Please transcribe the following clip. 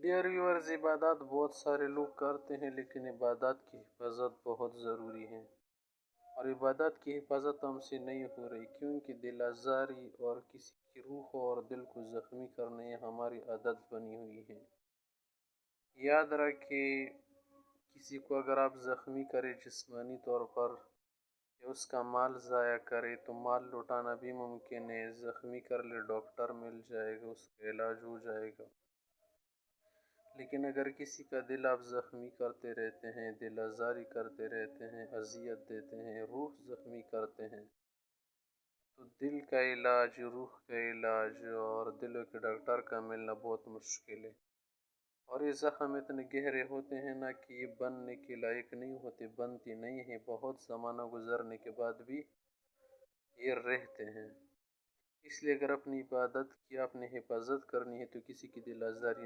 Dear viewers, عبادات بہت سارے لوگ کرتے ہیں، لیکن عبادات کی حفاظت بہت ضروری ہے، اور عبادات کی حفاظت ہم سے نہیں ہو رہی کیونکہ دل آزاری اور کسی کی روح اور دل کو زخمی کرنا یہ ہماری عادت بنی ہوئی ہے۔ یاد رکھیں، کسی کو اگر آپ زخمی کریں جسمانی طور پر یا اس کا مال ضائع کرے تو مال لوٹانا بھی ممکن ہے۔ زخمی کر لے، ڈاکٹر مل جائے گا، اس کا علاج ہو جائے گا، لیکن اگر کسی کا دل آپ زخمی کرتے رہتے ہیں، دل آزاری کرتے رہتے ہیں، اذیت دیتے ہیں، روح زخمی کرتے ہیں، تو دل کا علاج، روح کا علاج اور دلوں کے ڈاکٹر کا ملنا بہت مشکل ہے، اور یہ زخم اتنے گہرے ہوتے ہیں نا کہ یہ بننے کے لائق نہیں ہوتے، بنتی نہیں ہیں، بہت زمانہ گزرنے کے بعد بھی یہ رہتے ہیں۔ اس لیے اگر اپنی عبادت کی، اپنی حفاظت کرنی ہے تو کسی کی دل آزاری